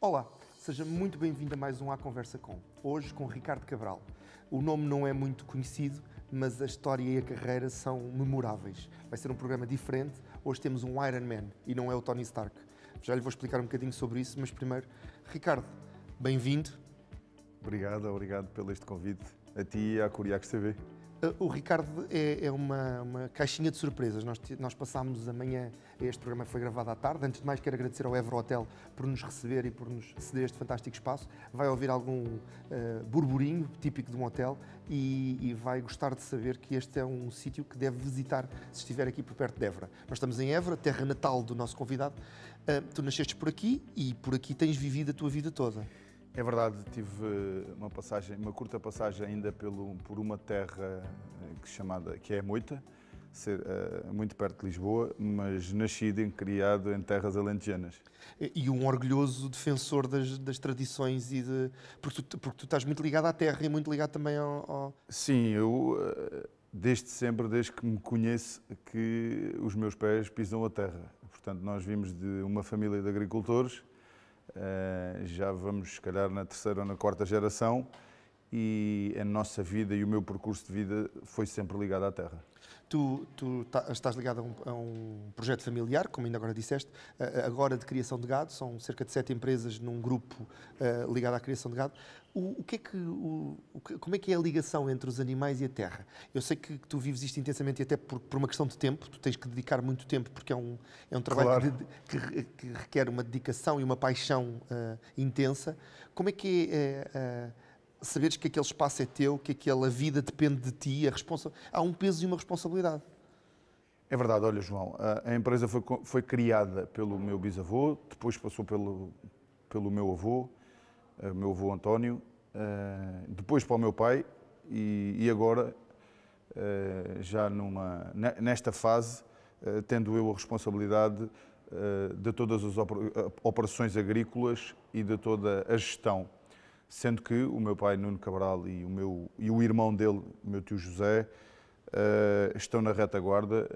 Olá, seja muito bem-vindo a mais um À Conversa Com. Hoje com Ricardo Cabral. O nome não é muito conhecido, mas a história e a carreira são memoráveis. Vai ser um programa diferente. Hoje temos um Iron Man e não é o Tony Stark. Já lhe vou explicar um bocadinho sobre isso, mas primeiro, Ricardo, bem-vindo. Obrigado pelo este convite, a ti e à Curiacos TV. O Ricardo é uma caixinha de surpresas. Nós passámos a manhã, este programa foi gravado à tarde. Antes de mais, quero agradecer ao Évora Hotel por nos receber e por nos ceder este fantástico espaço. Vai ouvir algum burburinho típico de um hotel e vai gostar de saber que este é um sítio que deve visitar se estiver aqui por perto de Évora. Nós estamos em Évora, terra natal do nosso convidado. Tu nasceste por aqui e por aqui tens vivido a tua vida toda. É verdade, tive uma curta passagem ainda por uma terra que é Moita, muito perto de Lisboa, mas nascido e criado em terras alentejanas. E um orgulhoso defensor das tradições porque tu estás muito ligado à terra e muito ligado também ao... Sim, eu desde sempre, desde que me conheço, que os meus pés pisam a terra. Portanto, nós vimos de uma família de agricultores. Já vamos, se calhar, na terceira ou na quarta geração e a nossa vida e o meu percurso de vida foi sempre ligado à terra. Tu estás ligado a um projeto familiar, como ainda agora disseste, agora de criação de gado, são cerca de 7 empresas num grupo ligado à criação de gado. Como é que é a ligação entre os animais e a terra? Eu sei que tu vives isto intensamente e até por uma questão de tempo, tu tens que dedicar muito tempo porque é um trabalho Claro. que requer uma dedicação e uma paixão intensa. Como é que é saberes que aquele espaço é teu, que a vida depende de ti, há um peso e uma responsabilidade? É verdade, olha, João, a empresa foi criada pelo meu bisavô, depois passou pelo meu avô António, depois para o meu pai e agora, já nesta fase, tendo eu a responsabilidade de todas as operações agrícolas e de toda a gestão. Sendo que o meu pai, Nuno Cabral, e o irmão dele, o meu tio José, estão na retaguarda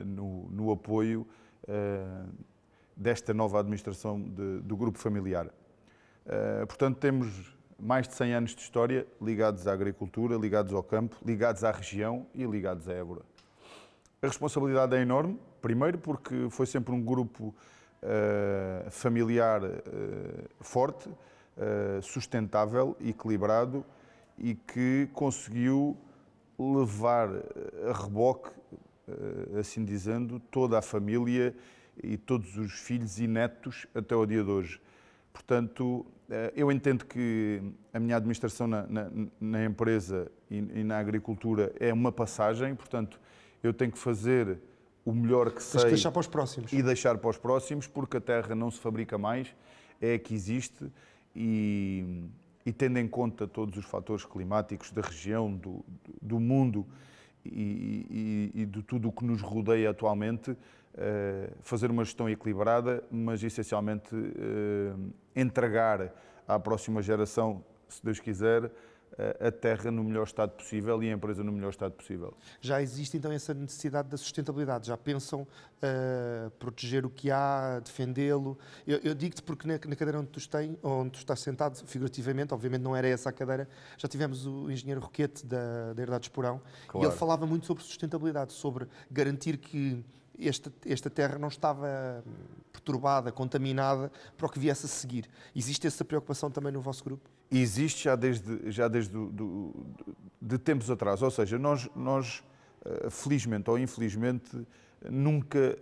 no apoio desta nova administração do grupo familiar. Portanto, temos mais de 100 anos de história ligados à agricultura, ligados ao campo, ligados à região e ligados a Évora. A responsabilidade é enorme, primeiro porque foi sempre um grupo familiar forte, sustentável, equilibrado e que conseguiu levar a reboque, assim dizendo, toda a família e todos os filhos e netos até ao dia de hoje. Portanto, eu entendo que a minha administração na empresa e na agricultura é uma passagem, portanto, eu tenho que fazer o melhor que sei. Tens que deixar para os próximos. E deixar para os próximos, porque a terra não se fabrica mais, é a que existe. E tendo em conta todos os fatores climáticos da região, do mundo e de tudo o que nos rodeia atualmente, fazer uma gestão equilibrada, mas essencialmente entregar à próxima geração, se Deus quiser, a terra no melhor estado possível e a empresa no melhor estado possível. Já existe então essa necessidade da sustentabilidade? Já pensam proteger o que há, defendê-lo? Eu digo-te porque na cadeira onde tu estás sentado, figurativamente, obviamente não era essa a cadeira, já tivemos o engenheiro Roquete da Herdade Esporão. Claro. E ele falava muito sobre sustentabilidade, sobre garantir que esta terra não estava perturbada, contaminada para o que viesse a seguir. Existe essa preocupação também no vosso grupo? Existe já desde de tempos atrás, ou seja, nós felizmente ou infelizmente nunca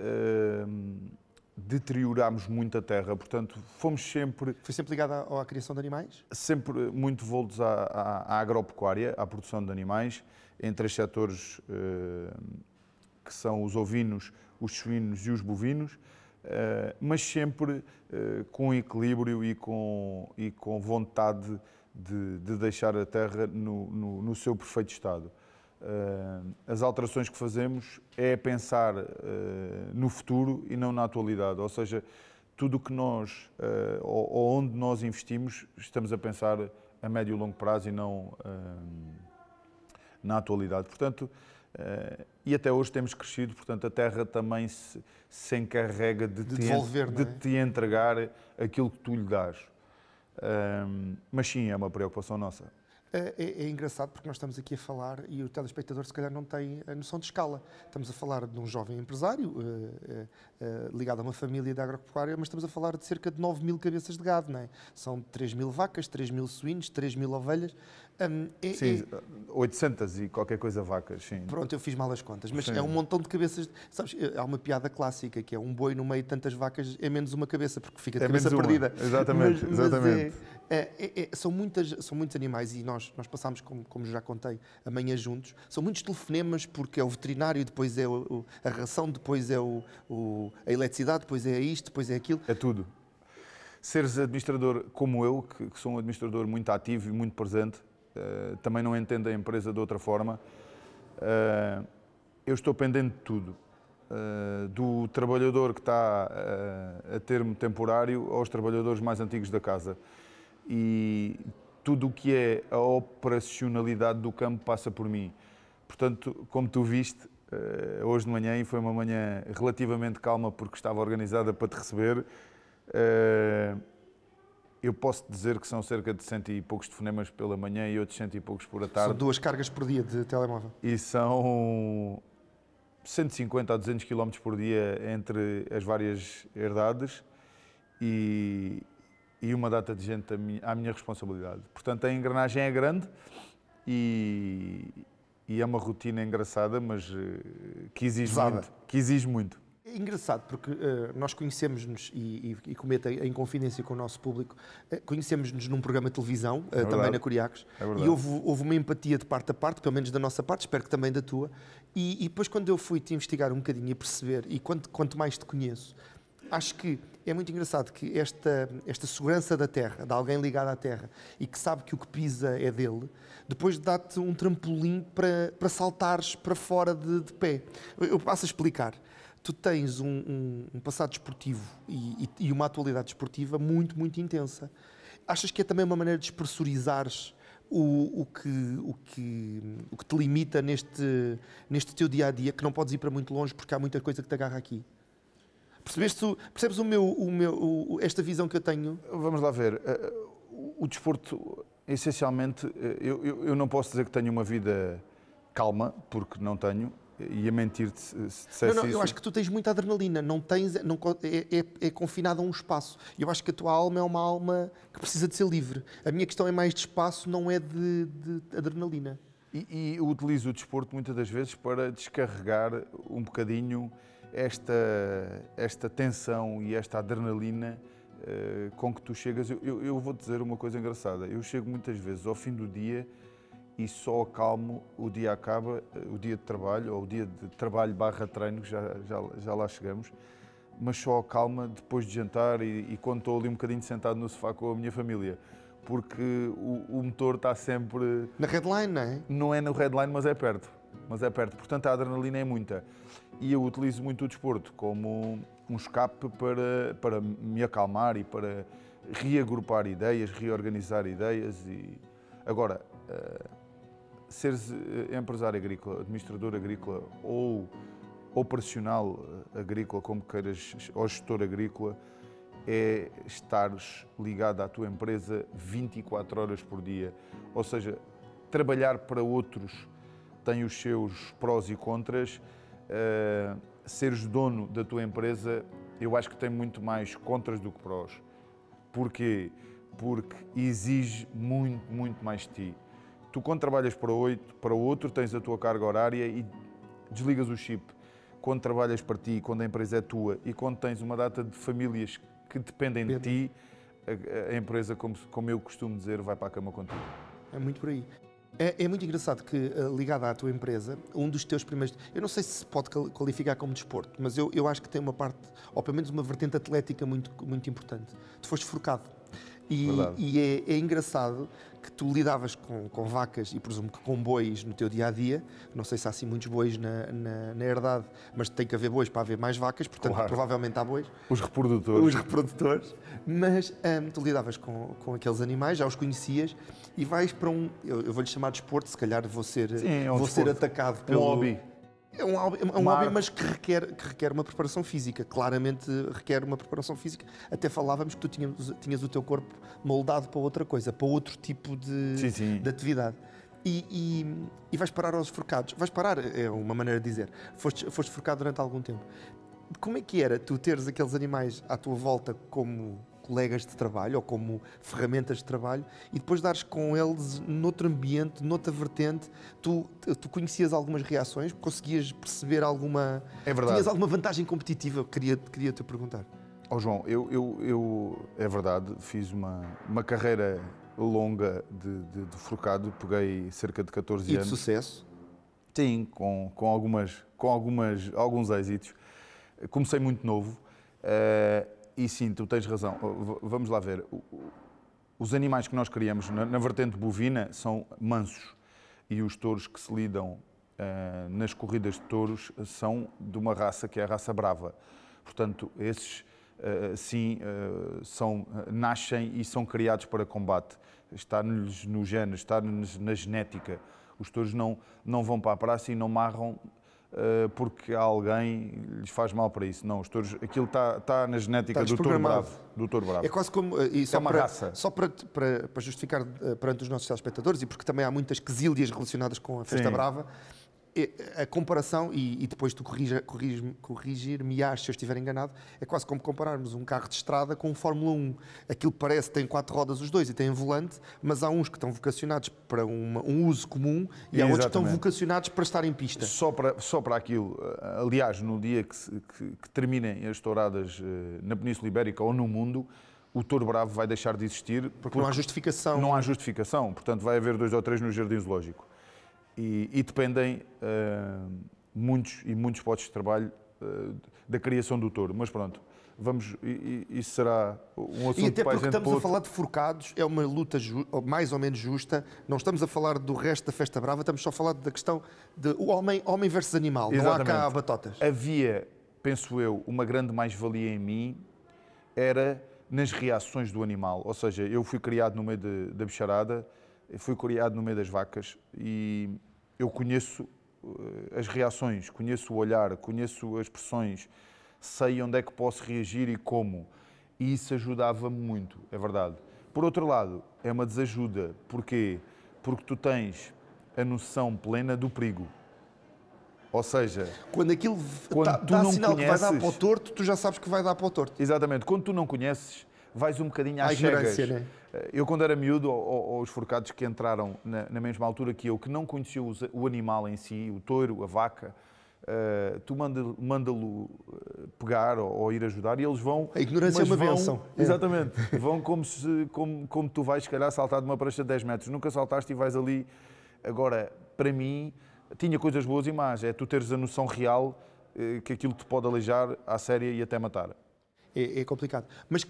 deteriorámos muito a terra, portanto fomos sempre... Foi sempre ligado à criação de animais? Sempre muito voltos à agropecuária, à produção de animais, em 3 setores que são os ovinos, os suínos e os bovinos, mas sempre com equilíbrio e com vontade de deixar a terra no seu perfeito estado. As alterações que fazemos é pensar no futuro e não na atualidade, ou seja, tudo o que nós, ou onde nós investimos, estamos a pensar a médio e longo prazo e não na atualidade. Portanto, e até hoje temos crescido, portanto a terra também se encarrega de te entregar aquilo que tu lhe dás. Mas sim, é uma preocupação nossa. É engraçado porque nós estamos aqui a falar e o telespectador se calhar não tem a noção de escala. Estamos a falar de um jovem empresário ligado a uma família de agropecuária, mas estamos a falar de cerca de 9.000 cabeças de gado, não é? São 3.000 vacas, 3.000 suínos, 3.000 ovelhas. Sim, 800 e qualquer coisa vacas, sim. Pronto, eu fiz mal as contas, mas Sim. é um montão de cabeças. Sabes, há uma piada clássica que é um boi no meio de tantas vacas é menos uma cabeça, porque fica de cabeça perdida. Exatamente, exatamente. São muitos animais e nós passámos, como já contei, amanhã juntos. São muitos telefonemas porque é o veterinário, depois é a ração, depois é a eletricidade, depois é isto, depois é aquilo. É tudo. Seres administrador como eu, que sou um administrador muito ativo e muito presente, também não entendo a empresa de outra forma. Eu estou pendente de tudo. Do trabalhador que está a termo temporário aos trabalhadores mais antigos da casa. E tudo o que é a operacionalidade do campo passa por mim. Portanto, como tu viste, hoje de manhã, e foi uma manhã relativamente calma porque estava organizada para te receber, eu posso dizer que são cerca de 100 e poucos telefonemas pela manhã e outros 100 e poucos por a tarde. São 2 cargas por dia de telemóvel. E são 150 a 200 km por dia entre as várias herdades e uma data de gente à minha responsabilidade. Portanto, a engrenagem é grande e é uma rotina engraçada, mas que exige muito. É engraçado porque nós conhecemos-nos, e comento em confidência com o nosso público, conhecemos-nos num programa de televisão, também na Curiacos, e houve uma empatia de parte a parte, pelo menos da nossa parte, espero que também da tua, e depois quando eu fui te investigar um bocadinho e perceber, e quanto mais te conheço, acho que é muito engraçado que esta segurança da terra, de alguém ligado à terra, e que sabe que o que pisa é dele, depois dá-te um trampolim para saltares para fora de pé. Eu passo a explicar. Tu tens um passado desportivo e uma atualidade desportiva muito, muito intensa. Achas que é também uma maneira de despressurizares o que te limita neste teu dia-a-dia, que não podes ir para muito longe porque há muita coisa que te agarra aqui? Percebes esta visão que eu tenho? Vamos lá ver. O desporto, essencialmente, eu não posso dizer que tenho uma vida calma, porque não tenho. Ia mentir-te se dissesse isso. Eu acho que tu tens muita adrenalina, é confinado a um espaço. Eu acho que a tua alma é uma alma que precisa de ser livre. A minha questão é mais de espaço, não é de adrenalina. E eu utilizo o desporto muitas das vezes para descarregar um bocadinho esta tensão e esta adrenalina com que tu chegas. Eu vou-te dizer uma coisa engraçada. Eu chego muitas vezes ao fim do dia e só acalmo, o dia acaba, o dia de trabalho, ou o dia de trabalho / treino, já lá chegamos, mas só acalma depois de jantar e quando estou ali um bocadinho sentado no sofá com a minha família, porque o motor está sempre... Na redline, não é? Não é no redline, mas é perto. Portanto, a adrenalina é muita. E eu utilizo muito o desporto como um escape para me acalmar e para reagrupar ideias, reorganizar ideias. Agora, seres empresário agrícola, administrador agrícola ou operacional agrícola, como queiras, ou gestor agrícola, é estares ligado à tua empresa 24 horas por dia. Ou seja, trabalhar para outros tem os seus prós e contras. Seres dono da tua empresa, eu acho que tem muito mais contras do que prós. Porquê? Porque exige muito, muito mais de ti. Tu, quando trabalhas para outro, tens a tua carga horária e desligas o chip. Quando trabalhas para ti, quando a empresa é tua e quando tens uma data de famílias que dependem de ti, a empresa, como eu costumo dizer, vai para a cama contigo. É muito por aí. É muito engraçado que, ligado à tua empresa, um dos teus primeiros... Eu não sei se pode qualificar como desporto, mas eu acho que tem uma parte, ou pelo menos uma vertente atlética muito, muito importante. Tu foste forcado. E é engraçado que tu lidavas com vacas e presumo que com bois no teu dia-a-dia. Não sei se há assim muitos bois na herdade, mas tem que haver bois para haver mais vacas, portanto provavelmente há bois. Os reprodutores. Mas tu lidavas com aqueles animais, já os conhecias e vais para eu vou-lhe chamar de desporto, se calhar vou ser atacado pelo... hobby. É um hobby, mas que requer uma preparação física. Claramente requer uma preparação física. Até falávamos que tu tinhas o teu corpo moldado para outra coisa, para outro tipo de atividade. E vais parar aos forcados. Vais parar, é uma maneira de dizer. Foste forcado durante algum tempo. Como é que era tu teres aqueles animais à tua volta como colegas de trabalho ou como ferramentas de trabalho e depois dares com eles noutro ambiente, noutra vertente? Tu conhecias algumas reações? Conseguias perceber alguma... É verdade. Tinhas alguma vantagem competitiva? Queria-te perguntar. João, é verdade, fiz uma carreira longa de forcado, peguei cerca de 14 anos. E de sucesso? Sim, com alguns êxitos. Comecei muito novo e sim, tu tens razão. Vamos lá ver. Os animais que nós criamos na vertente bovina são mansos e os touros que se lidam nas corridas de touros são de uma raça que é a raça brava. Portanto, esses nascem e são criados para combate. Está-nos no gene, está-nos na genética. Os touros não vão para a praça e não marram porque alguém lhes faz mal para isso. Não, os touros, aquilo está na genética do touro bravo. É quase como... É uma raça. Só para justificar perante os nossos telespectadores, e porque também há muitas quesílias relacionadas com a Festa Brava, a comparação, e depois tu corrigir-me-ás se eu estiver enganado, é quase como compararmos um carro de estrada com um Fórmula 1. Aquilo parece que tem 4 rodas os dois e tem um volante, mas há uns que estão vocacionados para um uso comum e há outros que estão vocacionados para estar em pista. Só para aquilo. Aliás, no dia que terminem as touradas na Península Ibérica ou no mundo, o touro bravo vai deixar de existir. Porque não há justificação. Não há justificação. Portanto, vai haver 2 ou 3 no Jardim Zoológico. E dependem muitos postos de trabalho da criação do touro. Mas pronto, isso será um assunto. E até porque estamos a falar de forcados, é uma luta mais ou menos justa. Não estamos a falar do resto da Festa Brava, estamos só a falar da questão de homem versus animal. Exatamente. Não há cá batotas. Havia, penso eu, uma grande mais-valia em mim, era nas reações do animal. Ou seja, eu fui criado no meio da bicharada, fui criado no meio das vacas e eu conheço as reações, conheço o olhar, conheço as expressões, sei onde é que posso reagir e como. E isso ajudava-me muito, é verdade. Por outro lado, é uma desajuda. Porquê? Porque tu tens a noção plena do perigo. Ou seja, quando aquilo dá sinal que vai dar para o torto, tu já sabes que vai dar para o torto. Exatamente. Quando tu não conheces, vais um bocadinho às cegas. Né? Eu, quando era miúdo, ou os forcados que entraram na mesma altura que eu, que não conheciam o animal em si, o touro, a vaca, tu manda-lo pegar ou ir ajudar e eles vão... A ignorância é uma benção. Exatamente. Vão como tu vais, se calhar, saltar de uma prancha de 10 metros. Nunca saltaste e vais ali. Agora, para mim, tinha coisas boas e más. É tu teres a noção real que aquilo te pode aleijar à séria e até matar. É complicado. Mas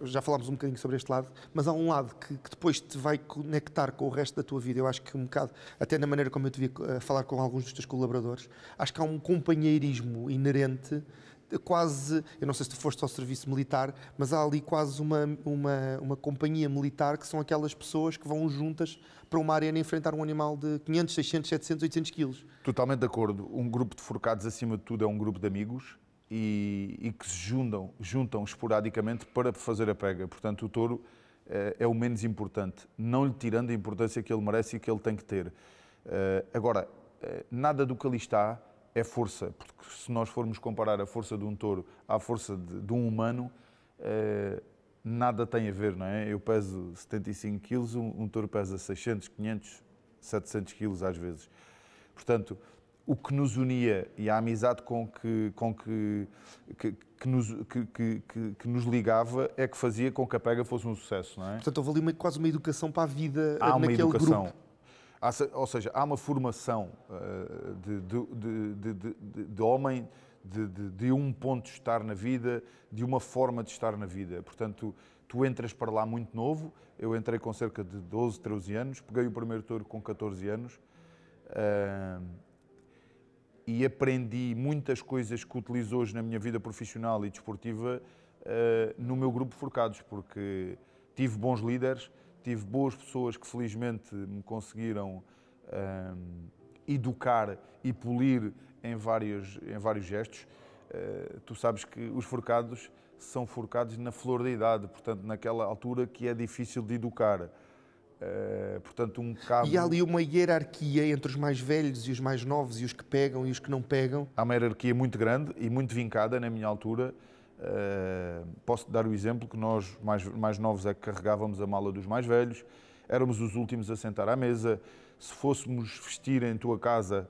já falámos um bocadinho sobre este lado, mas há um lado que depois te vai conectar com o resto da tua vida. Eu acho que um bocado, até na maneira como eu te vi falar com alguns dos teus colaboradores, acho que há um companheirismo inerente, quase, eu não sei se tu foste ao serviço militar, mas há ali quase uma companhia militar que são aquelas pessoas que vão juntas para uma arena enfrentar um animal de 500, 600, 700, 800 quilos. Totalmente de acordo. Um grupo de forcados, acima de tudo, é um grupo de amigos e que se juntam esporadicamente para fazer a pega. Portanto, o touro é o menos importante, não lhe tirando a importância que ele merece e que ele tem que ter. Agora, nada do que ali está é força, porque se nós formos comparar a força de um touro à força de um humano, nada tem a ver, não é? Eu peso 75 quilos, um touro pesa 600, 500, 700 quilos às vezes. Portanto, o que nos unia e a amizade que nos ligava é que fazia com que a pega fosse um sucesso, não é? Portanto, houve ali quase uma educação para a vida há naquele uma educação. grupo. Ou seja, há uma formação de homem, de um ponto de estar na vida, de uma forma de estar na vida. Portanto, tu entras para lá muito novo. Eu entrei com cerca de 12, 13 anos, peguei o primeiro touro com 14 anos. E aprendi muitas coisas que utilizo hoje na minha vida profissional e desportiva no meu grupo Forcados, porque tive bons líderes, tive boas pessoas que felizmente me conseguiram educar e polir em vários gestos. Tu sabes que os forcados são forcados na flor da idade, portanto, naquela altura que é difícil de educar. Portanto, um cabo... E há ali uma hierarquia entre os mais velhos e os mais novos, e os que pegam e os que não pegam? Há uma hierarquia muito grande e muito vincada na minha altura. Posso dar o exemplo que nós, mais novos, é que carregávamos a mala dos mais velhos, éramos os últimos a sentar à mesa. Se fôssemos vestir em tua casa,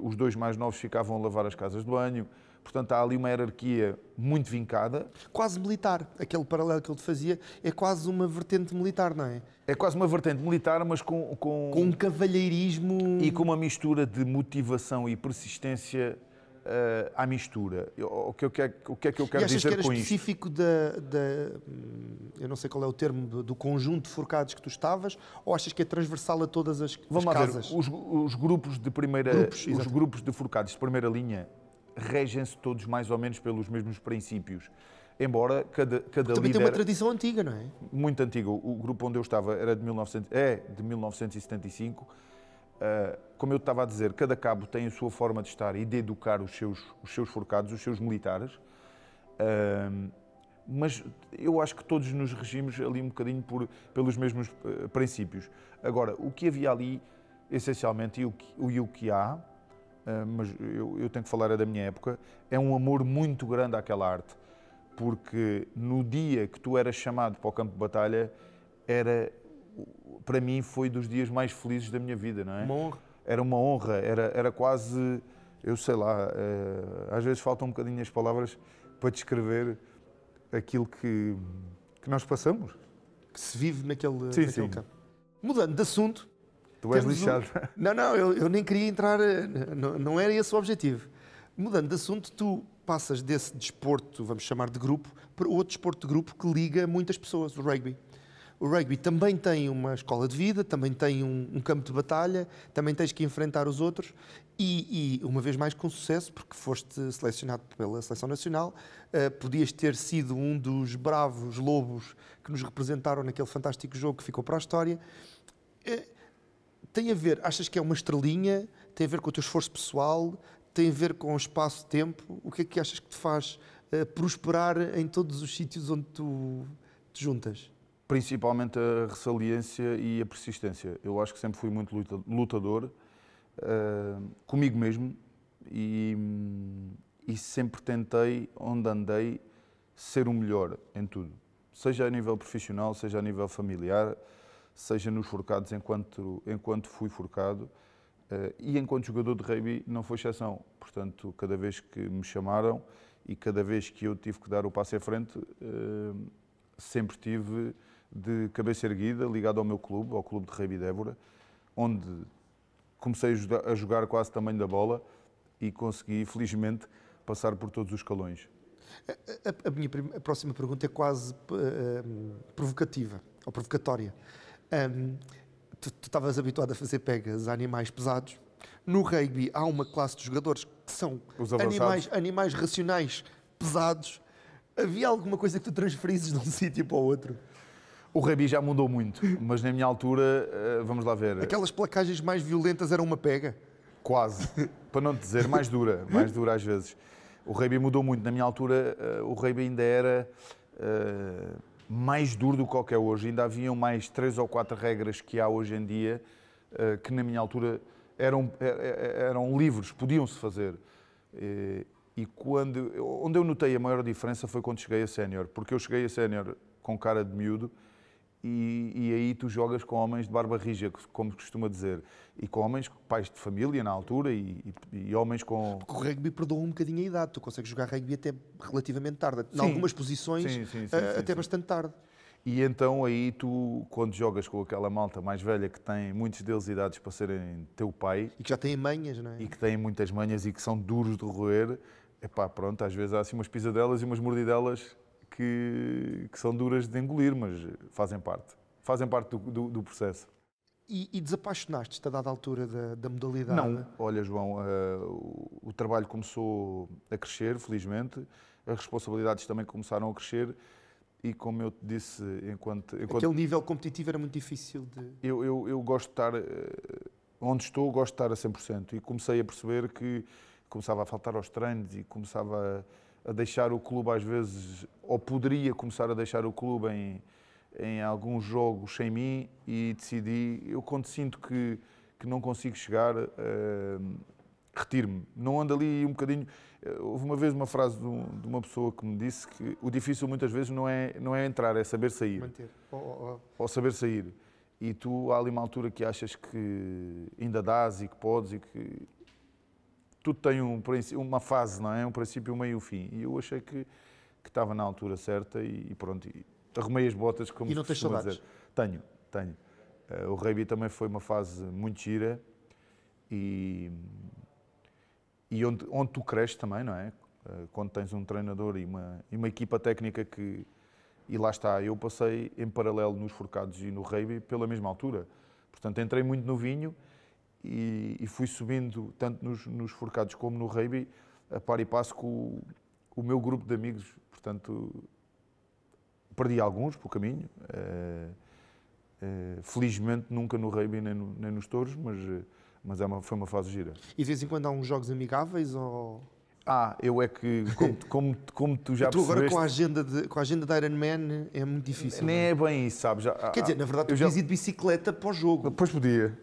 os dois mais novos ficavam a lavar as casas de banho. Portanto, há ali uma hierarquia muito vincada. Quase militar. Aquele paralelo que ele te fazia é quase uma vertente militar, não é? É quase uma vertente militar, mas com um cavalheirismo... E com uma mistura de motivação e persistência à mistura. O que é que eu quero dizer com isto? E achas que era específico eu não sei qual é o termo, do conjunto de forcados que tu estavas, ou achas que é transversal a todas as casas? Vamos lá ver, os grupos de os grupos de forcados de primeira linha regem-se todos mais ou menos pelos mesmos princípios. Embora cada também líder... tem uma tradição antiga, não é? Muito antiga. O grupo onde eu estava era de 1975. Como eu estava a dizer, cada cabo tem a sua forma de estar e de educar os seus forcados, os seus militares. Mas eu acho que todos nos regimos ali um bocadinho pelos mesmos princípios. Agora, o que havia ali, essencialmente, e o que há, mas eu tenho que falar é da minha época, é um amor muito grande àquela arte. Porque no dia que tu eras chamado para o campo de batalha, para mim foi dos dias mais felizes da minha vida, não é? Uma honra. Era uma honra, era quase, eu sei lá, às vezes faltam um bocadinho as palavras para descrever aquilo que nós passamos. Que se vive naquele sim. campo. Mudando de assunto... Tu és lixado. Não, eu nem queria entrar, não era esse o objetivo. Mudando de assunto, tu passas desse desporto, vamos chamar de grupo, para outro desporto de grupo que liga muitas pessoas, o rugby. O rugby também tem uma escola de vida, também tem um campo de batalha, também tens que enfrentar os outros e uma vez mais com sucesso, porque foste selecionado pela Seleção Nacional, podias ter sido um dos bravos lobos que nos representaram naquele fantástico jogo que ficou para a história. Tem a ver, achas que é uma estrelinha, tem a ver com o teu esforço pessoal, tem a ver com o espaço-tempo? O que é que achas que te faz prosperar em todos os sítios onde tu te juntas? Principalmente a resiliência e a persistência. Eu acho que sempre fui muito lutador comigo mesmo e sempre tentei, onde andei, ser o melhor em tudo. Seja a nível profissional, seja a nível familiar, seja nos forcados enquanto fui forcado. E enquanto jogador de rugby não foi exceção. Portanto, cada vez que me chamaram e cada vez que eu tive que dar o passo à frente, sempre tive de cabeça erguida, ligado ao meu clube, ao Clube de Rugby de Évora, onde comecei a jogar quase tamanho da bola e consegui, felizmente, passar por todos os escalões. A próxima pergunta é quase provocativa, ou provocatória. Tu estavas habituado a fazer pegas a animais pesados. No rugby há uma classe de jogadores que são animais racionais pesados. Havia alguma coisa que tu transferisses de um sítio para o outro? O rugby já mudou muito, mas na minha altura, vamos lá ver... Aquelas placagens mais violentas eram uma pega? Quase. Para não te dizer, mais dura às vezes. O rugby mudou muito. Na minha altura, o rugby ainda era... mais duro do que qualquer hoje. Ainda haviam mais 3 ou 4 regras que há hoje em dia que na minha altura eram livres, podiam-se fazer. E onde eu notei a maior diferença foi quando cheguei a sénior, porque eu cheguei a sénior com cara de miúdo e aí tu jogas com homens de barba rija, como se costuma dizer, e com homens, pais de família na altura e homens com... Porque o rugby perdoa um bocadinho a idade, tu consegues jogar rugby até relativamente tarde, em algumas posições até bastante tarde. E então aí tu, quando jogas com aquela malta mais velha que tem muitos deles idades para serem teu pai... E que já têm manhas, não é? E que têm muitas manhas e que são duros de roer, pronto, às vezes há assim umas pisadelas e umas mordidelas que são duras de engolir, mas fazem parte do processo. E desapaixonaste-te a dada altura da modalidade? Não. Olha, João, o trabalho começou a crescer, felizmente. As responsabilidades também começaram a crescer e, como eu te disse, enquanto... Aquele nível competitivo era muito difícil de... Eu gosto de estar... Onde estou, gosto de estar a 100%. E comecei a perceber que começava a faltar aos treinos e começava a deixar o clube às vezes, ou poderia começar a deixar o clube em alguns jogos sem mim, e decidi, eu quando sinto que não consigo chegar, retiro-me. Não ando ali um bocadinho... Houve uma vez uma frase de uma pessoa que me disse que o difícil muitas vezes não é entrar, é saber sair. Manter. Ou saber sair. E tu há ali uma altura que achas que ainda dás e que podes e que tudo tem uma fase, não é? Um princípio, um meio e um fim. E eu achei que estava na altura certa e pronto. E arrumei as botas, como e não tens saudades? Dizer. Tenho. O rugby também foi uma fase muito gira e onde tu cresces também, não é? Quando tens um treinador e uma equipa técnica que... E lá está, eu passei em paralelo nos forcados e no rugby pela mesma altura. Portanto, entrei muito novinho e fui subindo tanto nos forcados como no rugby, a par e passo com o meu grupo de amigos. Portanto, perdi alguns pelo caminho. Felizmente nunca no rugby nem nos touros, mas foi uma fase gira. E de vez em quando há uns jogos amigáveis ou... Eu é que, como tu já percebeste... Tu agora com a agenda da Ironman é muito difícil. Nem é bem isso, sabes? Quer dizer, na verdade, tu podias ir de bicicleta para o jogo. Pois podia.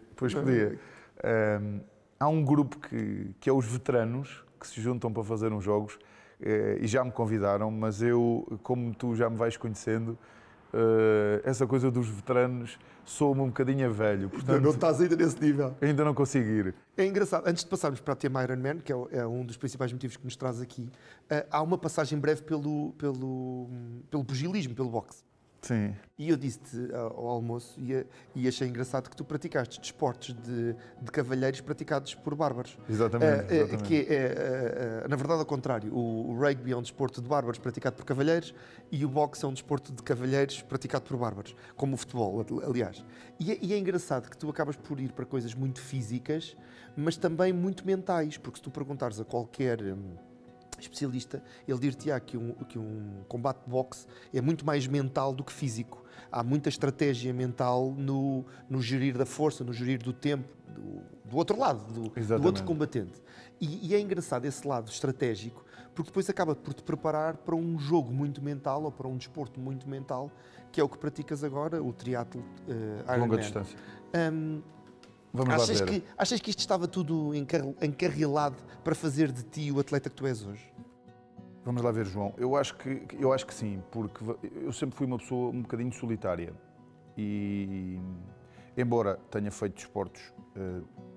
Há um grupo que é os veteranos, que se juntam para fazer uns jogos, e já me convidaram, mas eu, como tu já me vais conhecendo, essa coisa dos veteranos sou-me um bocadinho a velho. Portanto, não estás ainda nesse nível. Ainda não consigo ir. É engraçado, antes de passarmos para o tema Ironman, que é um dos principais motivos que nos traz aqui, há uma passagem breve pelo pugilismo, pelo boxe. Sim. E eu disse-te ao almoço e achei engraçado que tu praticaste desportos de cavalheiros praticados por bárbaros. Exatamente. Que na verdade, ao contrário. O rugby é um desporto de bárbaros praticado por cavalheiros e o boxe é um desporto de cavalheiros praticado por bárbaros, como o futebol, aliás. E é engraçado que tu acabas por ir para coisas muito físicas, mas também muito mentais, porque se tu perguntares a qualquer... especialista, ele dir-te-á que um combate de boxe é muito mais mental do que físico. Há muita estratégia mental no gerir da força, no gerir do tempo, do outro lado, do outro combatente. E é engraçado esse lado estratégico, porque depois acaba por te preparar para um jogo muito mental ou para um desporto muito mental, que é o que praticas agora, o triatlo Ironman. Longa distância. Vamos lá ver. Achas que isto estava tudo encarrilado para fazer de ti o atleta que tu és hoje? Vamos lá ver, João. Eu acho que sim, porque eu sempre fui uma pessoa um bocadinho solitária. E, embora tenha feito desportos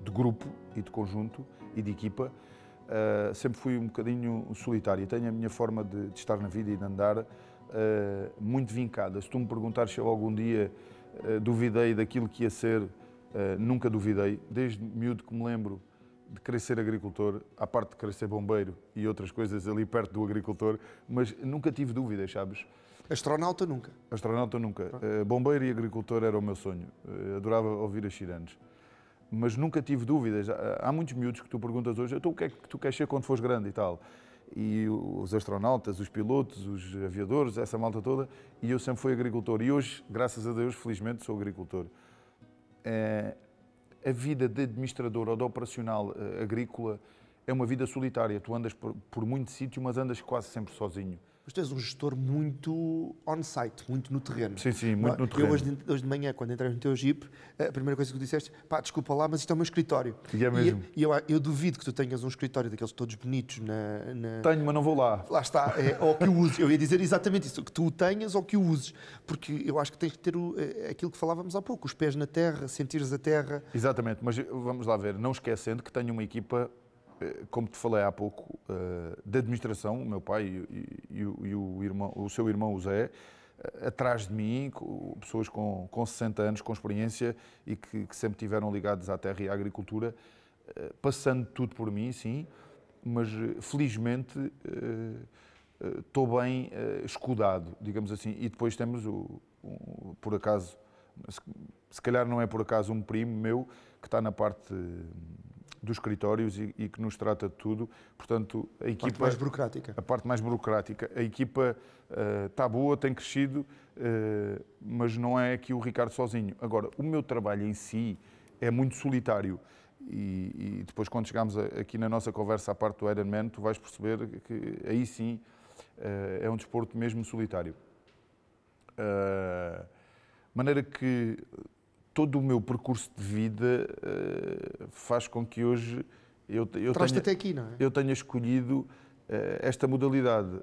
de grupo e de conjunto e de equipa, sempre fui um bocadinho solitário. Tenho a minha forma de estar na vida e de andar muito vincada. Se tu me perguntares se eu algum dia duvidei daquilo que ia ser, nunca duvidei. Desde miúdo que me lembro de querer ser agricultor, à parte de querer ser bombeiro e outras coisas ali perto do agricultor, mas nunca tive dúvidas, sabes? Astronauta nunca? Astronauta nunca. Bombeiro e agricultor era o meu sonho. Adorava ouvir as sirenes. Mas nunca tive dúvidas. Há muitos miúdos que tu perguntas hoje, então o que é que tu queres ser quando fores grande e tal? E os astronautas, os pilotos, os aviadores, essa malta toda, e eu sempre fui agricultor. E hoje, graças a Deus, felizmente, sou agricultor. A vida de administrador ou de operacional agrícola é uma vida solitária. Tu andas por muito sítio, mas andas quase sempre sozinho. Mas tu és um gestor muito on-site, muito no terreno. Sim, muito no terreno. Eu hoje de manhã, quando entrei no teu Jeep, a primeira coisa que tu disseste, desculpa lá, mas isto é o meu escritório. E é mesmo. E eu duvido que tu tenhas um escritório daqueles todos bonitos Tenho, mas não vou lá. Lá está, ou que o uses. Eu ia dizer exatamente isso, que tu o tenhas ou que o uses. Porque eu acho que tens que ter aquilo que falávamos há pouco, os pés na terra, sentires a terra. Exatamente, mas vamos lá ver, não esquecendo que tenho uma equipa, como te falei há pouco, de administração, o meu pai e o seu irmão, o Zé, atrás de mim, pessoas com 60 anos, com experiência e que sempre estiveram ligados à terra e à agricultura, passando tudo por mim, sim, mas felizmente estou bem escudado, digamos assim. E depois temos, por acaso, se calhar não é por acaso, um primo meu que está na parte dos escritórios e que nos trata de tudo. Portanto, a equipa... parte mais burocrática. A parte mais burocrática. A equipa está boa, tem crescido, mas não é aqui o Ricardo sozinho. Agora, o meu trabalho em si é muito solitário. E depois, quando chegámos aqui na nossa conversa à parte do Ironman, tu vais perceber que aí sim é um desporto mesmo solitário. Maneira que todo o meu percurso de vida faz com que hoje Traz-te até aqui, não é? eu tenha escolhido esta modalidade.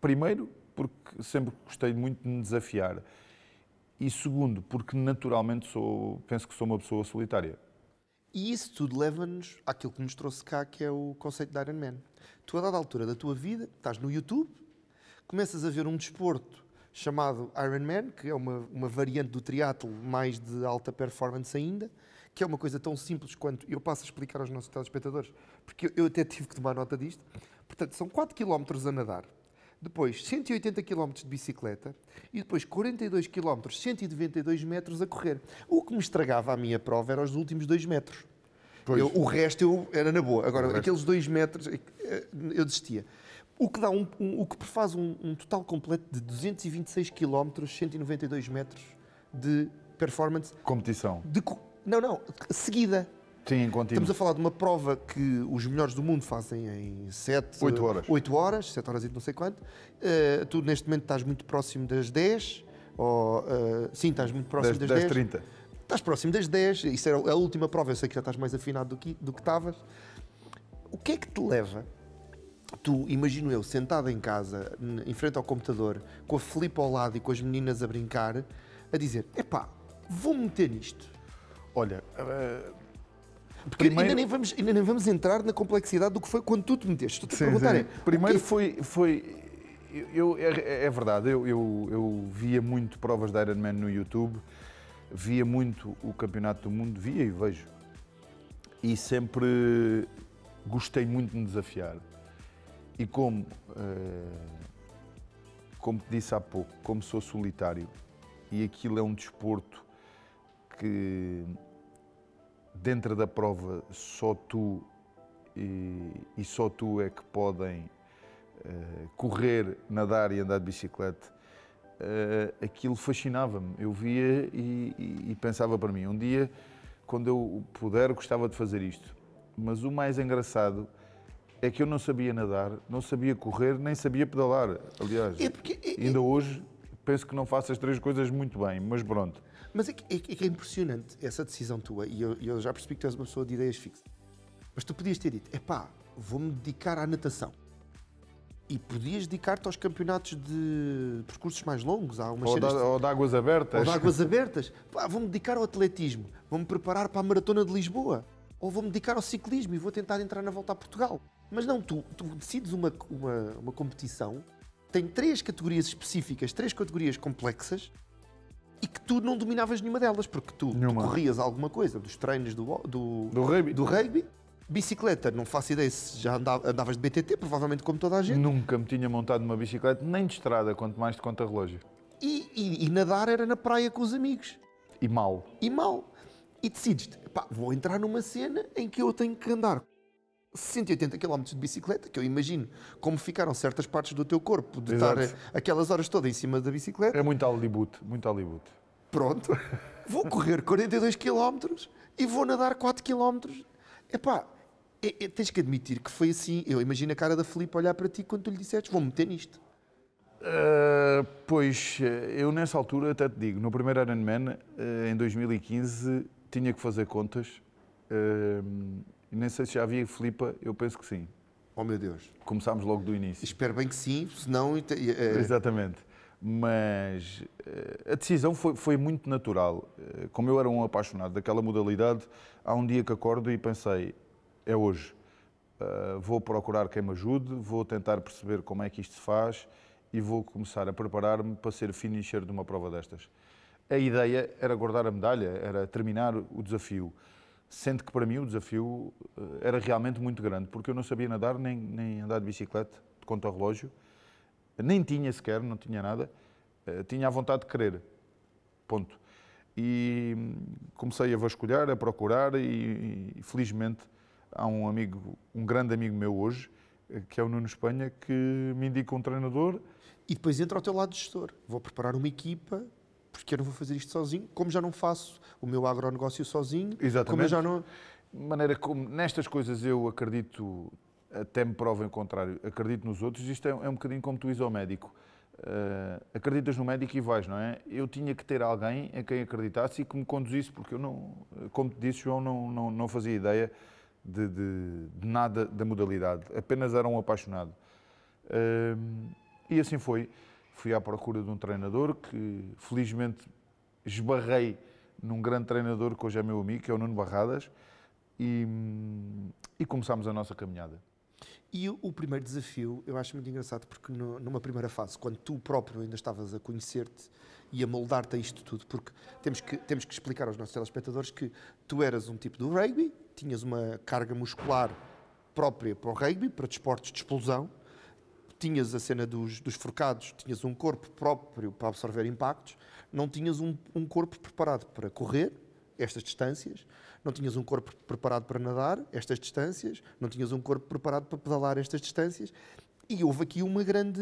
Primeiro, porque sempre gostei muito de me desafiar. E segundo, porque naturalmente penso que sou uma pessoa solitária. E isso tudo leva-nos àquilo que nos trouxe cá, que é o conceito de Ironman. Tu, a dada altura da tua vida, estás no YouTube, começas a ver um desporto chamado Ironman, que é uma variante do triatlo mais de alta performance ainda, que é uma coisa tão simples quanto... Eu passo a explicar aos nossos telespectadores, porque eu até tive que tomar nota disto. Portanto, são 4 km a nadar, depois 180 km de bicicleta e depois 42 km, 192 metros a correr. O que me estragava a minha prova eram os últimos 2 metros. O resto era na boa. Agora, aqueles 2 metros, eu desistia. O que dá o que faz um total completo de 226 km, 192 metros de performance. Competição. Não, seguida. Sim, em contínuo. Estamos a falar de uma prova que os melhores do mundo fazem em 8 horas. 8 horas, 7 horas e não sei quanto. Tu, neste momento, estás muito próximo das 10. Sim, estás muito próximo das 10. 10h30. Estás próximo das 10. Isso era a última prova. Eu sei que já estás mais afinado do que estavas. O que é que te leva... Tu, imagino eu, sentado em casa, em frente ao computador, com a Filipe ao lado e com as meninas a brincar, a dizer, epá, vou-me meter nisto. Olha, porque primeiro... ainda nem vamos entrar na complexidade do que foi quando tu te meteste. Estou-te a perguntar. Primeiro é verdade, eu via muito provas de Ironman no YouTube, via muito o Campeonato do Mundo, via e vejo. E sempre gostei muito de me desafiar. E como te disse há pouco, como sou solitário, e aquilo é um desporto que dentro da prova só tu e só tu é que podem correr, nadar e andar de bicicleta, aquilo fascinava-me. Eu via e pensava para mim, um dia, quando eu puder, gostava de fazer isto. Mas o mais engraçado é que eu não sabia nadar, não sabia correr, nem sabia pedalar. Aliás, ainda hoje penso que não faço as 3 coisas muito bem, mas pronto. Mas é que é impressionante essa decisão tua, e eu já percebi que tu és uma pessoa de ideias fixas. Mas tu podias ter dito, vou-me dedicar à natação. E podias dedicar-te aos campeonatos de percursos mais longos. Ou de águas abertas. Ou de águas abertas. Vou-me dedicar ao atletismo, vou-me preparar para a Maratona de Lisboa. Ou vou-me dedicar ao ciclismo e vou tentar entrar na Volta a Portugal. Mas não, tu decides uma competição, tem 3 categorias específicas, 3 categorias complexas, e que tu não dominavas nenhuma delas, porque tu corrias alguma coisa dos treinos do rugby. Bicicleta, não faço ideia se já andavas de BTT, provavelmente como toda a gente. Nunca me tinha montado numa bicicleta, nem de estrada, quanto mais de conta-relógio. E nadar era na praia com os amigos. E mal. E decides, vou entrar numa cena em que eu tenho que andar 180 km de bicicleta, que eu imagino como ficaram certas partes do teu corpo de estar aquelas horas todas em cima da bicicleta. É muito Hollywood, muito Hollywood. Pronto, vou correr 42 km e vou nadar 4 km. Tens que admitir que foi assim. Eu imagino a cara da Filipe olhar para ti quando tu lhe disseste, vou meter nisto. Pois, eu nessa altura, até te digo, no primeiro Ironman, em 2015, tinha que fazer contas. Nem sei se já havia Filipa, eu penso que sim. Oh meu Deus. Começámos logo do início. Espero bem que sim, senão... Exatamente. Mas a decisão foi muito natural. Como eu era um apaixonado daquela modalidade, há um dia que acordo e pensei, é hoje. Vou procurar quem me ajude, vou tentar perceber como é que isto se faz e vou começar a preparar-me para ser finisher de uma prova destas. A ideia era guardar a medalha, era terminar o desafio. Sendo que para mim o desafio era realmente muito grande, porque eu não sabia nadar, nem andar de bicicleta, de conta-relógio, nem tinha sequer, não tinha nada, tinha a vontade de querer, ponto. E comecei a vasculhar, a procurar e felizmente há um grande amigo meu hoje, que é o Nuno Espanha, que me indica um treinador. E depois entra ao teu lado de gestor, vou preparar uma equipa, porque eu não vou fazer isto sozinho, como já não faço o meu agronegócio sozinho. Exatamente. Como eu já não... maneira como nestas coisas eu acredito, até me provem o contrário, acredito nos outros, isto é um bocadinho como tu dizes ao médico. Acreditas no médico e vais, não é? Eu tinha que ter alguém a quem acreditasse e que me conduzisse, porque eu não, como te disse, João, não fazia ideia de nada da modalidade, apenas era um apaixonado. E assim foi. Fui à procura de um treinador que, felizmente, esbarrei num grande treinador que hoje é meu amigo, que é o Nuno Barradas, e começámos a nossa caminhada. E o primeiro desafio, eu acho muito engraçado, porque numa primeira fase, quando tu próprio ainda estavas a conhecer-te e a moldar-te a isto tudo, porque temos que explicar aos nossos telespectadores que tu eras um tipo do rugby, tinhas uma carga muscular própria para o rugby, para desportos de explosão, tinhas a cena dos forcados, tinhas um corpo próprio para absorver impactos, não tinhas um corpo preparado para correr estas distâncias, não tinhas um corpo preparado para nadar estas distâncias, não tinhas um corpo preparado para pedalar estas distâncias, e houve aqui uma grande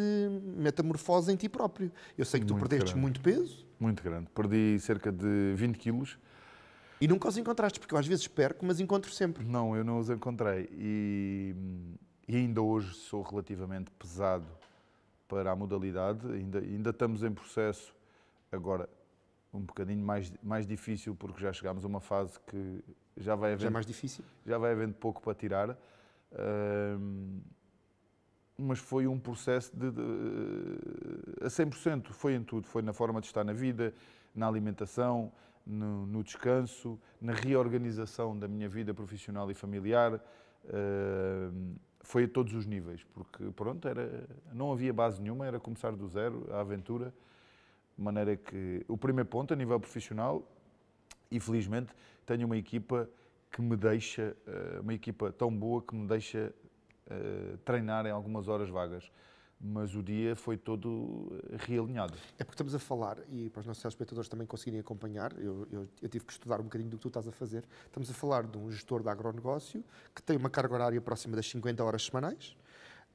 metamorfose em ti próprio. Eu sei que tu perdeste muito peso. Muito grande. Perdi cerca de 20 quilos. E nunca os encontraste, porque eu às vezes perco, mas encontro sempre. Não, eu não os encontrei. E ainda hoje sou relativamente pesado para a modalidade. Ainda estamos em processo. Agora, um bocadinho mais difícil, porque já chegámos a uma fase que já vai havendo... Já é mais difícil? Já vai havendo pouco para tirar. Mas foi um processo a 100%. Foi em tudo. Foi na forma de estar na vida, na alimentação, no descanso, na reorganização da minha vida profissional e familiar. Foi a todos os níveis, porque pronto, não havia base nenhuma, era começar do zero, a aventura. De maneira que o primeiro ponto, a nível profissional, e felizmente tenho uma equipa que me deixa, uma equipa tão boa que me deixa treinar em algumas horas vagas. Mas o dia foi todo realinhado. É porque estamos a falar, e para os nossos telespectadores também conseguirem acompanhar, eu tive que estudar um bocadinho do que tu estás a fazer, estamos a falar de um gestor de agronegócio que tem uma carga horária próxima das 50 horas semanais.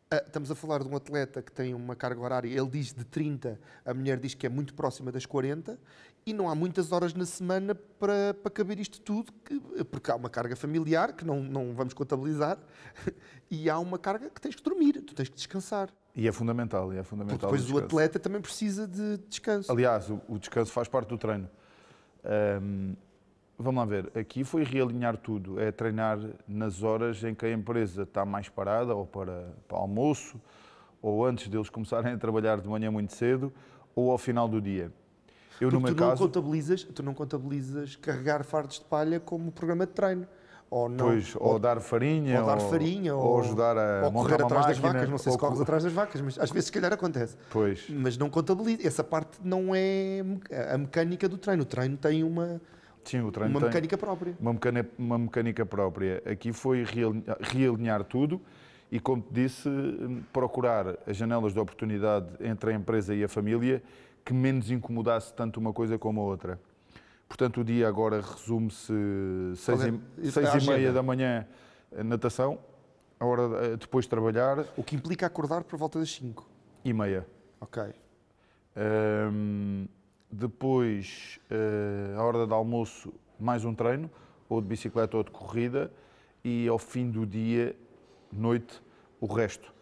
Estamos a falar de um atleta que tem uma carga horária, ele diz de 30, a mulher diz que é muito próxima das 40, e não há muitas horas na semana para caber isto tudo, porque há uma carga familiar, que não vamos contabilizar, e há uma carga que tens que dormir, tu tens que descansar. E é fundamental, Porque depois o atleta também precisa de descanso. Aliás, o descanso faz parte do treino. Vamos lá ver, aqui foi realinhar tudo, é treinar nas horas em que a empresa está mais parada, ou para almoço, ou antes deles começarem a trabalhar de manhã muito cedo, ou ao final do dia. Tu não contabilizas carregar fardos de palha como programa de treino. Ou não, ou dar farinha, ou ajudar a montar correr uma atrás das máquina, vacas, não sei se corres atrás das vacas, mas às vezes se calhar acontece. Pois. Mas não contabiliza, essa parte não é a mecânica do treino. O treino tem uma mecânica própria. Uma mecânica própria. Aqui foi realinhar tudo e, como te disse, procurar as janelas de oportunidade entre a empresa e a família que menos incomodasse tanto uma coisa como a outra. Portanto, o dia agora resume-se 6h30 da manhã, natação, a hora depois de trabalhar. O que implica acordar por volta das 5h30. Ok. Depois, à hora de almoço, mais um treino, ou de bicicleta ou de corrida, e ao fim do dia, noite, o resto.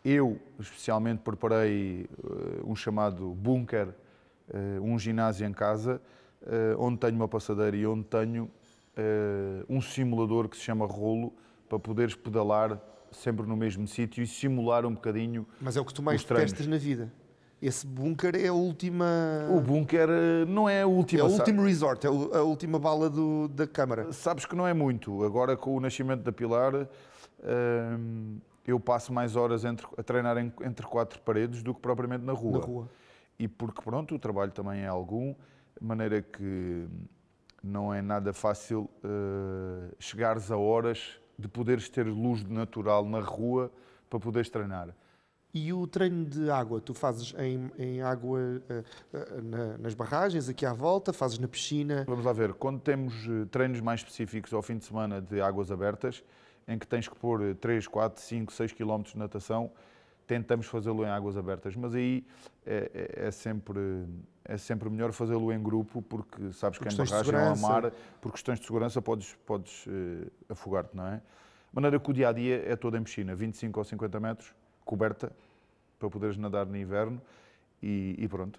Eu, especialmente, preparei um chamado bunker, um ginásio em casa, onde tenho uma passadeira e onde tenho um simulador que se chama rolo, para poderes pedalar sempre no mesmo sítio e simular um bocadinho. Mas é o que tu mais detestas na vida. Esse bunker é a última... O bunker não é a última... É o último resort, é a última bala da câmara. Sabes que não é muito. Agora, com o nascimento da Pilar, eu passo mais horas a treinar entre quatro paredes do que propriamente na rua. Na rua. E porque, pronto, o trabalho também é algum, de maneira que não é nada fácil chegares a horas de poderes ter luz natural na rua para poderes treinar. E o treino de água, tu fazes em água nas barragens, aqui à volta, fazes na piscina? Vamos lá ver, quando temos treinos mais específicos ao fim de semana de águas abertas, em que tens que pôr 3, 4, 5, 6 km de natação, tentamos fazê-lo em águas abertas, mas aí é sempre melhor fazê-lo em grupo, porque sabes que em barragem ou a mar, por questões de segurança, podes afogar-te, não é? De maneira que o dia-a-dia é todo em piscina, 25 ou 50 metros, coberta, para poderes nadar no inverno e pronto.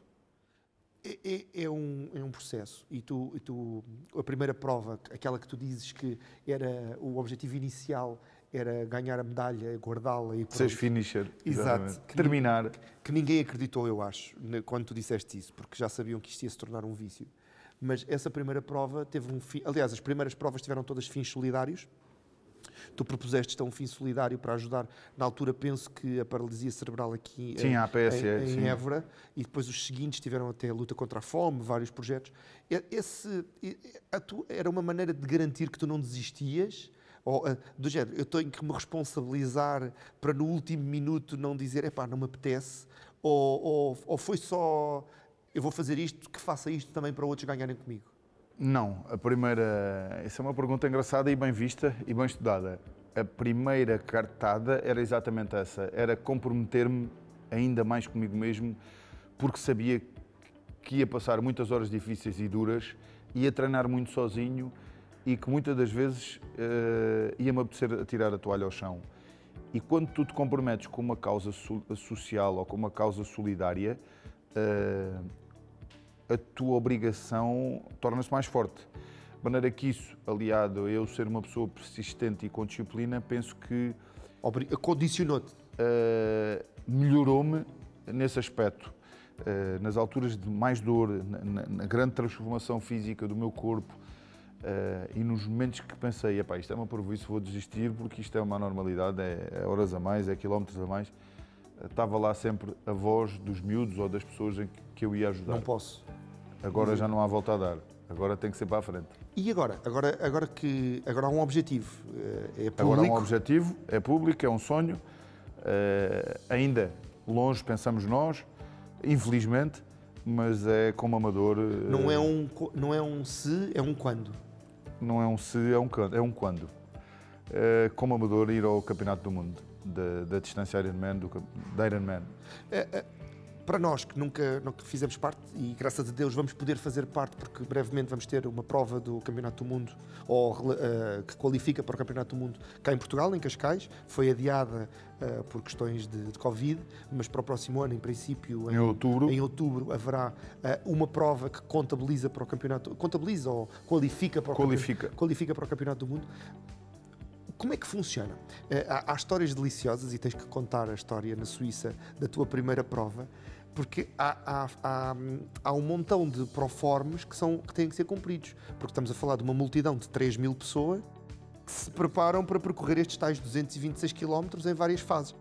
É um processo. E tu, a primeira prova, aquela que tu dizes que era o objetivo inicial, era ganhar a medalha, guardá-la e pronto. Seres finisher. Exato. Terminar. Que ninguém acreditou, eu acho, quando tu disseste isso, porque já sabiam que isto ia se tornar um vício. Mas essa primeira prova teve um fim... Aliás, as primeiras provas tiveram todas fins solidários. Tu propuseste um fim solidário para ajudar. Na altura, penso que a paralisia cerebral aqui sim, a APS, em Évora, e depois os seguintes tiveram até a luta contra a fome, vários projetos. Era uma maneira de garantir que tu não desistias, ou, do género, eu tenho que me responsabilizar para no último minuto não dizer, epá, não me apetece, ou foi só, eu vou fazer isto, que faça isto também para outros ganharem comigo? Não, essa é uma pergunta engraçada e bem vista e bem estudada. A primeira cartada era exatamente essa, era comprometer-me ainda mais comigo mesmo, porque sabia que ia passar muitas horas difíceis e duras, ia treinar muito sozinho e que muitas das vezes ia-me apetecer atirar a toalha ao chão. E quando tu te comprometes com uma causa social ou com uma causa solidária, a tua obrigação torna-se mais forte. De maneira que isso, aliado a eu ser uma pessoa persistente e com disciplina, penso que condicionou-te. Melhorou-me nesse aspecto. Nas alturas de mais dor, na grande transformação física do meu corpo, e nos momentos que pensei, epá, isto é uma prejuízo, vou desistir porque isto é uma normalidade, é horas a mais, é quilómetros a mais, estava lá sempre a voz dos miúdos ou das pessoas em que eu ia ajudar. Não posso. Agora já não há volta a dar. Agora tem que ser para a frente. E agora há um objetivo. É público. Agora há um objetivo, é público, é um sonho. Ainda longe pensamos nós, infelizmente, mas é como amador. Não é um se, é um quando. Não é um se, é um quando. Como amador, ir ao Campeonato do Mundo da distância Ironman, da Ironman. Para nós que nunca fizemos parte, e graças a Deus vamos poder fazer parte, porque brevemente vamos ter uma prova do Campeonato do Mundo, que qualifica para o Campeonato do Mundo cá em Portugal, em Cascais. Foi adiada por questões de Covid, mas para o próximo ano, em princípio, em outubro haverá uma prova que contabiliza para o Campeonato, contabiliza ou qualifica para o Campeonato do Mundo. Como é que funciona? Há histórias deliciosas e tens que contar a história na Suíça da tua primeira prova, porque há um montão de proformes que têm que ser cumpridos, porque estamos a falar de uma multidão de 3.000 pessoas que se preparam para percorrer estes tais 226 km em várias fases.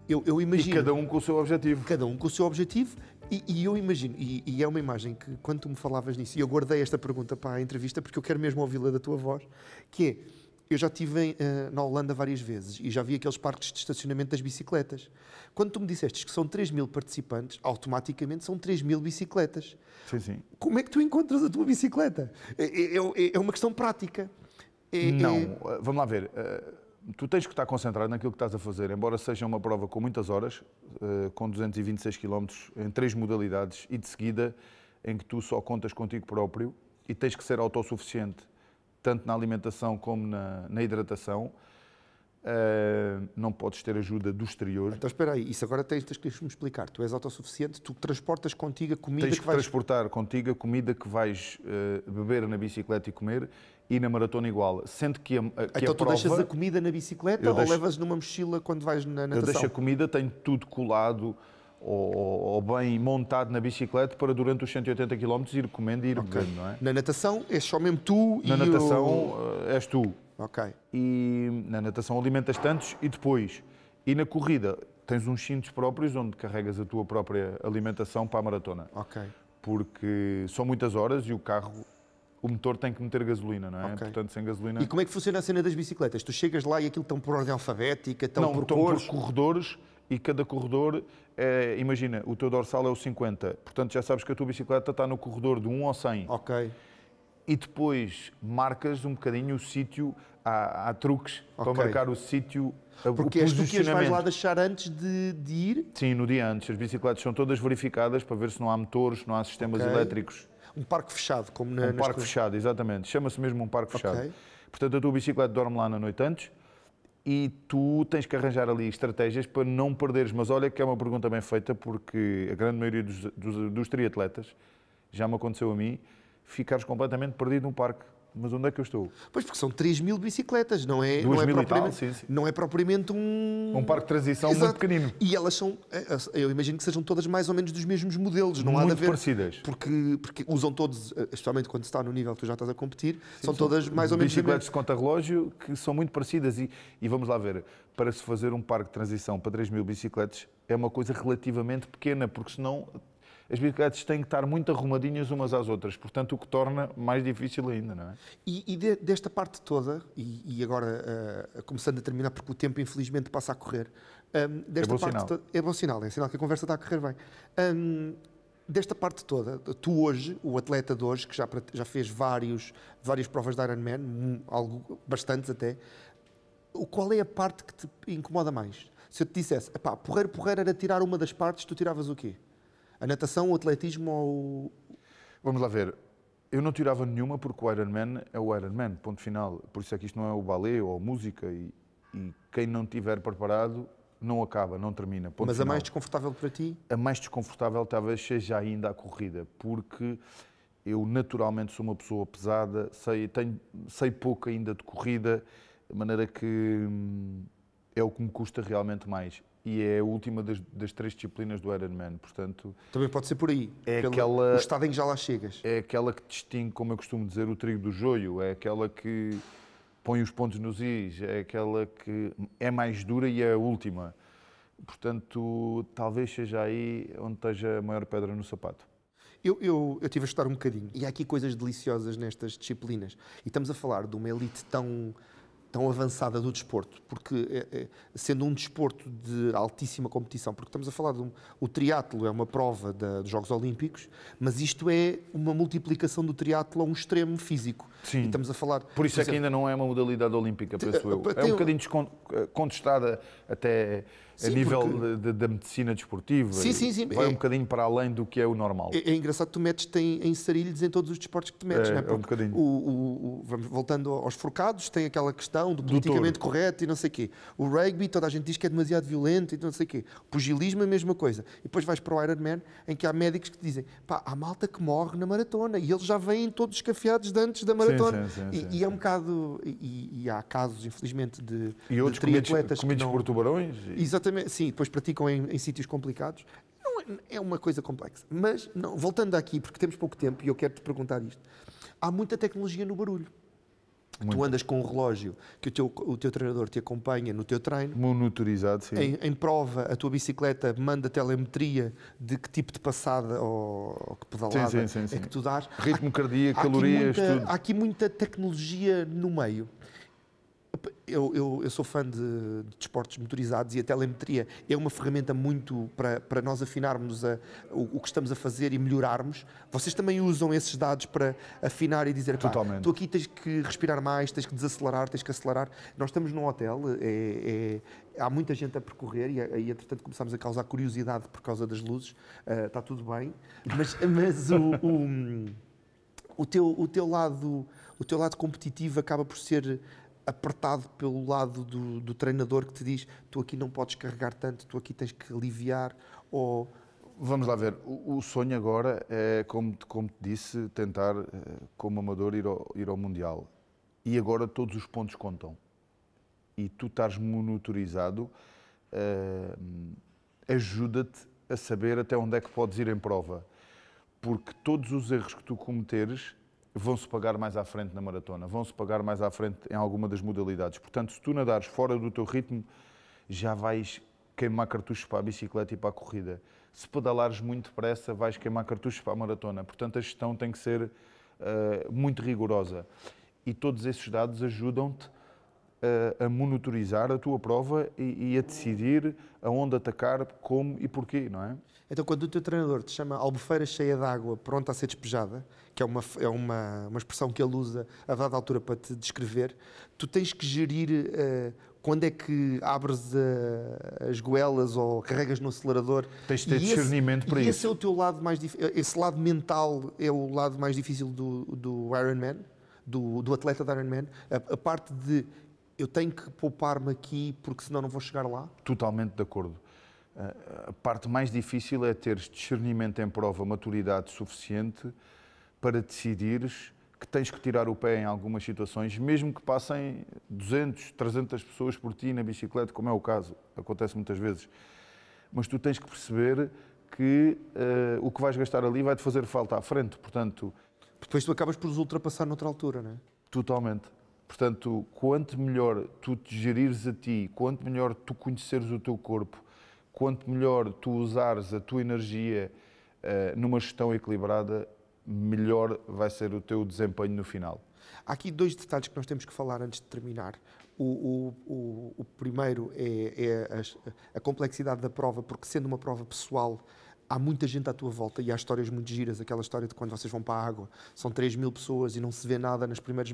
Eu imagino... E cada um com o seu objetivo. Cada um com o seu objetivo. E eu imagino, e é uma imagem que, quando tu me falavas nisso, e eu guardei esta pergunta para a entrevista, porque eu quero mesmo ouvi-la da tua voz, que é... Eu já estive na Holanda várias vezes e já vi aqueles parques de estacionamento das bicicletas. Quando tu me disseste que são 3.000 participantes, automaticamente são 3.000 bicicletas. Sim, sim. Como é que tu encontras a tua bicicleta? É uma questão prática. Vamos lá ver. Tu tens que estar concentrado naquilo que estás a fazer, embora seja uma prova com muitas horas, com 226 km em 3 modalidades e de seguida, em que tu só contas contigo próprio e tens que ser autossuficiente, tanto na alimentação como na hidratação. Não podes ter ajuda do exterior. Então espera aí, isso agora tens que me explicar. Tu és autossuficiente, tu transportas contigo a comida que vais... transportar contigo a comida que vais beber na bicicleta e comer, e na maratona igual. Sendo que então tu prova... deixas a comida na bicicleta ou levas numa mochila quando vais na natação? Eu deixo a comida, tenho tudo colado ou bem montado na bicicleta para durante os 180 km ir comendo e ir bebendo, não é? Na natação és só mesmo tu Na natação és tu. Ok. E na natação alimentas tantos e depois. E na corrida tens uns cintos próprios onde carregas a tua própria alimentação para a maratona. Ok. Porque são muitas horas e o motor tem que meter gasolina, não é? Okay. Portanto, sem gasolina... E como é que funciona a cena das bicicletas? Tu chegas lá e aquilo estão por ordem alfabética, estão por cores? Estão por corredores, e cada corredor, imagina, o teu dorsal é o 50, portanto já sabes que a tua bicicleta está no corredor de 1 ao 100. Ok. E depois marcas um bocadinho o sítio há truques para Ok. marcar o sítio, o Porque és tu que as vais posicionamento. lá deixar antes de ir? Sim, no dia antes. As bicicletas são todas verificadas para ver se não há motores, se não há sistemas Ok. elétricos. Um parque fechado, como Um nas parque coisas. fechado, exatamente. Chama-se mesmo um parque fechado. Ok. Portanto, a tua bicicleta dorme lá na noite antes e tu tens que arranjar ali estratégias para não perderes. Mas olha que é uma pergunta bem feita, porque a grande maioria dos triatletas, já me aconteceu a mim, ficares completamente perdido num parque. Mas onde é que eu estou? Pois, porque são 3.000 bicicletas, não é, 2.000 não é e tal, propriamente, sim. não é propriamente um... Um parque de transição Exato. muito pequenino. E elas são, eu imagino que sejam todas mais ou menos dos mesmos modelos, não há de Muito haver... parecidas. Porque usam todos, especialmente quando se está no nível que tu já estás a competir, são todas mais ou menos... Bicicletas de conta-relógio que são muito parecidas. E vamos lá ver, para se fazer um parque de transição para 3.000 bicicletas é uma coisa relativamente pequena, porque senão as bicicletas têm que estar muito arrumadinhas umas às outras, portanto o que torna mais difícil ainda, não é? Desta parte toda, e agora começando a terminar, porque o tempo infelizmente passa a correr, desta bom parte sinal. toda, é bom sinal, é sinal que a conversa está a correr bem. Desta parte toda, tu hoje, o atleta de hoje, que já fez várias provas de Ironman, bastantes até, qual é a parte que te incomoda mais? Se eu te dissesse, epá, porreiro era tirar uma das partes, tu tiravas o quê? A natação, o atletismo ou... Vamos lá ver, eu não tirava nenhuma porque o Ironman é o Ironman, ponto final. Por isso é que isto não é o balé ou a música e quem não estiver preparado não acaba, não termina, ponto Mas final. a mais desconfortável para ti? A mais desconfortável talvez seja ainda a corrida, porque eu naturalmente sou uma pessoa pesada, sei pouco ainda de corrida, de maneira que é o que me custa realmente mais. E é a última das 3 disciplinas do Ironman, portanto... Também pode ser por aí, o estado em que já lá chegas. É aquela que distingue, como eu costumo dizer, o trigo do joio, é aquela que põe os pontos nos is, é aquela que é mais dura e é a última. Portanto, talvez seja aí onde esteja a maior pedra no sapato. Eu estive a estudar um bocadinho e há aqui coisas deliciosas nestas disciplinas. E estamos a falar de uma elite tão avançada do desporto, porque sendo um desporto de altíssima competição, porque estamos a falar o triatlo é uma prova dos Jogos Olímpicos, mas isto é uma multiplicação do triatlo a um extremo físico. Sim. E estamos a falar... Por isso é que ainda não é uma modalidade olímpica, penso eu. É um bocadinho contestada até a nível da medicina desportiva. Sim. Vai um bocadinho para além do que é o normal. É engraçado que tu metes-te em sarilhos em todos os desportos que te metes, não é? É um bocadinho. Vamos voltando aos forcados, tem aquela questão do politicamente correto e não sei o quê. O rugby, toda a gente diz que é demasiado violento e não sei o quê. O pugilismo é a mesma coisa. E depois vais para o Ironman, em que há médicos que te dizem, pá, há malta que morre na maratona e eles já vêm todos escafiados de antes da maratona. E é um bocado... E há casos, infelizmente, de triatletas comidos por tubarões. Exatamente, sim, depois praticam em sítios complicados. É uma coisa complexa. Mas, não, voltando aqui, porque temos pouco tempo e eu quero te perguntar isto. Há muita tecnologia no barulho. Muito. Tu andas com um relógio que o teu treinador te acompanha no teu treino. Monitorizado, sim. Em prova, a tua bicicleta manda telemetria de que tipo de passada ou que pedalada sim. que tu dás. Ritmo cardíaco, calorias, tudo. Há aqui muita tecnologia no meio. Eu sou fã de desportos motorizados e a telemetria é uma ferramenta muito para nós afinarmos o que estamos a fazer e melhorarmos. Vocês também usam esses dados para afinar e dizer, totalmente. Tu aqui tens que respirar mais, tens que desacelerar, tens que acelerar. Nós estamos num hotel, há muita gente a percorrer e aí, entretanto, começamos a causar curiosidade por causa das luzes. Está tudo bem, mas o teu lado competitivo acaba por ser apertado pelo lado do treinador que te diz, tu aqui não podes carregar tanto, tu aqui tens que aliviar, ou... Vamos lá ver, o sonho agora é, como te disse, tentar, como amador, ir ao Mundial. E agora todos os pontos contam. E tu estás monitorizado, ajuda-te a saber até onde é que podes ir em prova. Porque todos os erros que tu cometeres vão-se pagar mais à frente na maratona, vão-se pagar mais à frente em alguma das modalidades. Portanto, se tu nadares fora do teu ritmo, já vais queimar cartuchos para a bicicleta e para a corrida. Se pedalares muito depressa, vais queimar cartuchos para a maratona. Portanto, a gestão tem que ser muito rigorosa. E todos esses dados ajudam-te a monitorizar a tua prova e a decidir aonde atacar, como e porquê, não é? Então, quando o teu treinador te chama albufeira cheia de água, pronta a ser despejada, que é uma expressão que ele usa a dada altura para te descrever, tu tens que gerir quando é que abres as goelas ou carregas no acelerador. Tens de ter discernimento para isso. E esse é o teu lado mais difícil. Esse lado mental é o lado mais difícil do Ironman, do atleta de Ironman. A parte de eu tenho que poupar-me aqui porque senão não vou chegar lá. Totalmente de acordo. A parte mais difícil é teres discernimento em prova, maturidade suficiente para decidires que tens que tirar o pé em algumas situações, mesmo que passem 200, 300 pessoas por ti na bicicleta, como é o caso, acontece muitas vezes. Mas tu tens que perceber que o que vais gastar ali vai-te fazer falta à frente, portanto... Depois tu acabas por os ultrapassar noutra altura, não é? Totalmente. Portanto, quanto melhor tu te gerires a ti, quanto melhor tu conheceres o teu corpo, quanto melhor tu usares a tua energia numa gestão equilibrada, melhor vai ser o teu desempenho no final. Há aqui 2 detalhes que nós temos que falar antes de terminar. O primeiro é a complexidade da prova, porque sendo uma prova pessoal, há muita gente à tua volta e há histórias muito giras. Aquela história de quando vocês vão para a água, são 3.000 pessoas e não se vê nada nos primeiros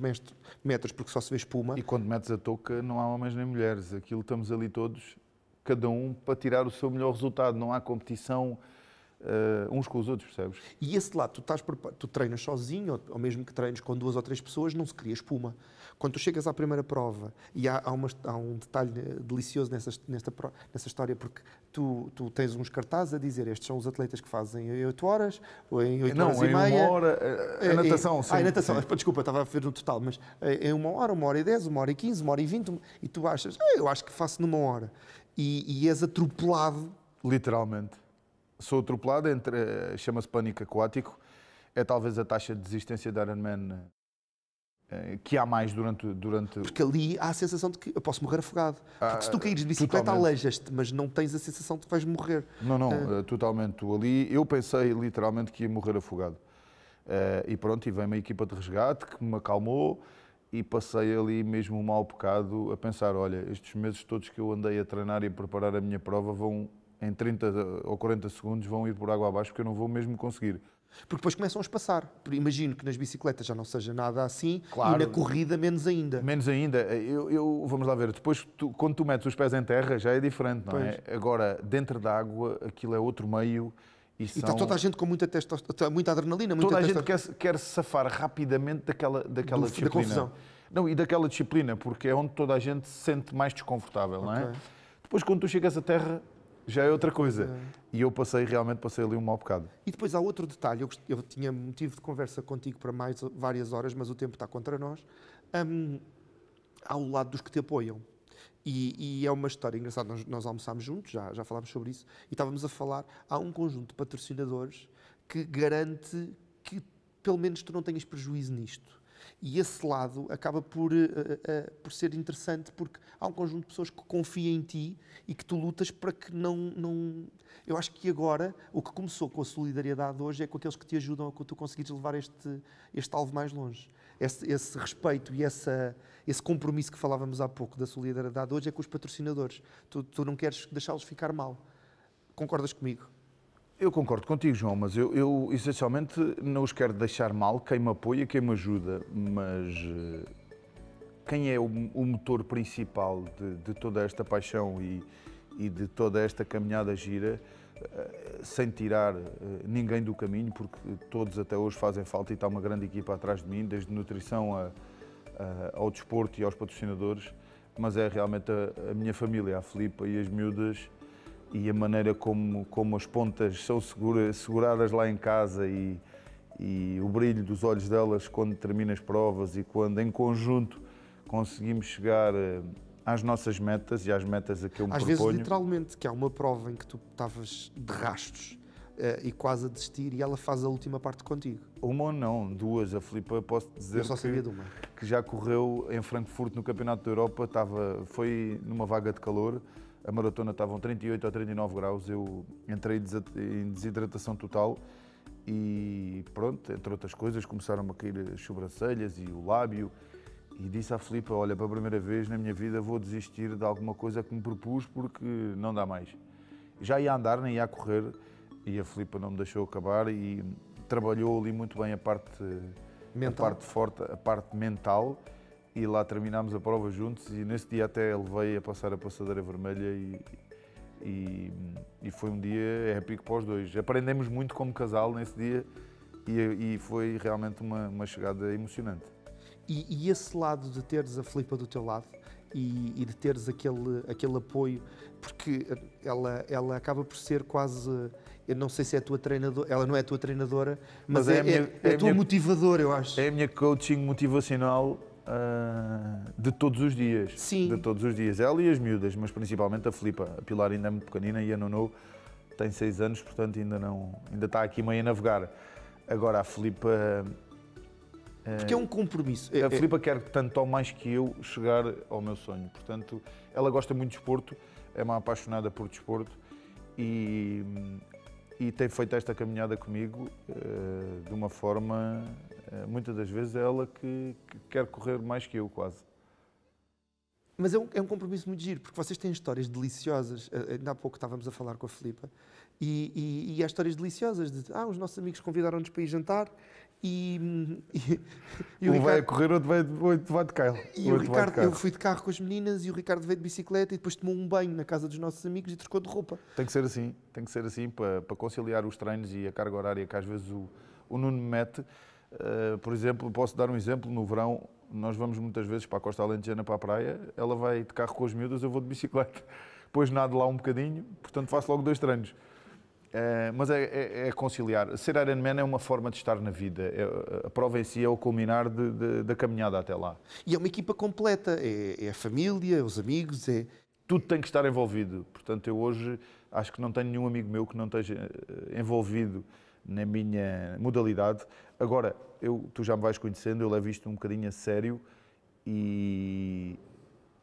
metros porque só se vê espuma. E quando metes a touca, não há homens nem mulheres. Aquilo estamos ali todos, cada um para tirar o seu melhor resultado. Não há competição uns com os outros, percebes? E esse lado, tu treinas sozinho, ou mesmo que treines com 2 ou 3 pessoas, não se cria espuma. Quando tu chegas à primeira prova, e há um detalhe delicioso nessa história, porque tu tens uns cartazes a dizer estes são os atletas que fazem em 8 horas, ou em 8 horas e meia. 1 hora, a natação, sim. A natação, sim. Desculpa, estava a ver no total, mas em 1 hora, 1h10, 1h15, 1h20, e tu achas, eu acho que faço numa hora. E és atropelado. Literalmente. Sou atropelado, chama-se pânico aquático, é talvez a taxa de desistência da Ironman que há mais durante... Porque ali há a sensação de que eu posso morrer afogado. Porque se tu caíres de bicicleta, aleijas-te, mas não tens a sensação de que vais morrer. Não, totalmente. Tu ali, eu pensei literalmente que ia morrer afogado. E pronto, e veio uma equipa de resgate que me acalmou e passei ali mesmo um mau bocado a pensar, olha, estes meses todos que eu andei a treinar e a preparar a minha prova vão... em 30 ou 40 segundos vão ir por água abaixo porque eu não vou mesmo conseguir. Porque depois começam a espaçar. Imagino que nas bicicletas já não seja nada assim, claro, e na corrida menos ainda. Menos ainda. Vamos lá ver, depois quando tu metes os pés em terra já é diferente, não é? Agora, dentro da água, aquilo é outro meio. E está toda a gente com muita muita adrenalina, toda a gente quer se safar rapidamente daquela disciplina. Da confusão. Não, e daquela disciplina, porque é onde toda a gente se sente mais desconfortável, não é? Depois, quando tu chegas à terra, já é outra coisa. E eu realmente passei ali um mau bocado. E depois há outro detalhe, eu tinha motivo de conversa contigo para várias horas, mas o tempo está contra nós. Há o lado dos que te apoiam. E é uma história engraçada, nós almoçámos juntos, já falámos sobre isso, e estávamos a falar, há um conjunto de patrocinadores que garante que pelo menos tu não tenhas prejuízo nisto. E esse lado acaba por ser interessante porque há um conjunto de pessoas que confia em ti e que tu lutas para que não... Eu acho que agora, o que começou com a solidariedade hoje é com aqueles que te ajudam a que tu conseguires levar este alvo mais longe. Esse respeito e esse compromisso que falávamos há pouco da solidariedade hoje é com os patrocinadores. Tu não queres deixá-los ficar mal. Concordas comigo? Eu concordo contigo, João, mas eu essencialmente não os quero deixar mal, quem me apoia, quem me ajuda, mas quem é o motor principal de toda esta paixão e de toda esta caminhada gira, sem tirar ninguém do caminho, porque todos até hoje fazem falta e está uma grande equipa atrás de mim, desde nutrição ao desporto e aos patrocinadores, mas é realmente a minha família, a Filipa e as miúdas, e a maneira como as pontas são seguradas lá em casa e o brilho dos olhos delas quando termina as provas e quando em conjunto conseguimos chegar às nossas metas e às metas a que eu me proponho. Às vezes literalmente, que há uma prova em que tu estavas de rastos e quase a desistir e ela faz a última parte contigo. Uma ou não, 2. A Filipa, posso dizer que já correu em Frankfurt no Campeonato da Europa, foi numa vaga de calor. A maratona estavam 38 ou 39 graus, eu entrei em desidratação total e pronto, entre outras coisas, começaram a cair as sobrancelhas e o lábio E disse à Filipa, olha, pela primeira vez na minha vida vou desistir de alguma coisa que me propus porque não dá mais. Já ia andar, nem ia a correr, e a Filipa não me deixou acabar e trabalhou ali muito bem a parte forte, a parte mental, e lá terminámos a prova juntos e nesse dia até levei a passar a passadeira vermelha e foi um dia épico para os dois. Aprendemos muito como casal nesse dia e foi realmente uma chegada emocionante. E esse lado de teres a Filipa do teu lado e de teres aquele apoio, porque ela acaba por ser quase, eu não sei se é a tua treinadora, ela não é a tua treinadora, mas é a tua motivadora, eu acho. É a minha coaching motivacional de todos os dias. Sim. De todos os dias. Ela e as miúdas, mas principalmente a Filipa. A Pilar ainda é muito pequenina e a Nono tem 6 anos, portanto ainda está aqui meio a navegar. Agora a Filipa... Porque é um compromisso. A Filipa quer tanto ou mais que eu chegar ao meu sonho. Portanto, ela gosta muito de desporto, é uma apaixonada por desporto e tem feito esta caminhada comigo de uma forma... Muitas das vezes é ela que quer correr mais que eu, quase. Mas é um compromisso muito giro, porque vocês têm histórias deliciosas. Ainda há pouco estávamos a falar com a Filipa e há histórias deliciosas de os nossos amigos convidaram-nos para ir jantar e o um Ricardo... vai a correr, outro vai de carro. E o Ricardo, eu fui de carro com as meninas e o Ricardo veio de bicicleta e depois tomou um banho na casa dos nossos amigos e trocou de roupa. Tem que ser assim para conciliar os treinos e a carga horária que às vezes o Nuno me mete. Por exemplo, posso dar um exemplo, no verão nós vamos muitas vezes para a Costa Alentejana, para a praia, ela vai de carro com as miúdas, eu vou de bicicleta. Depois nado lá um bocadinho, portanto faço logo 2 treinos. Mas é conciliar. Ser Ironman é uma forma de estar na vida. A prova em si é o culminar da caminhada até lá. E é uma equipa completa, é a família, os amigos, Tudo tem que estar envolvido. Portanto, eu hoje acho que não tenho nenhum amigo meu que não esteja envolvido na minha modalidade. Agora, tu já me vais conhecendo, eu levo isto um bocadinho a sério e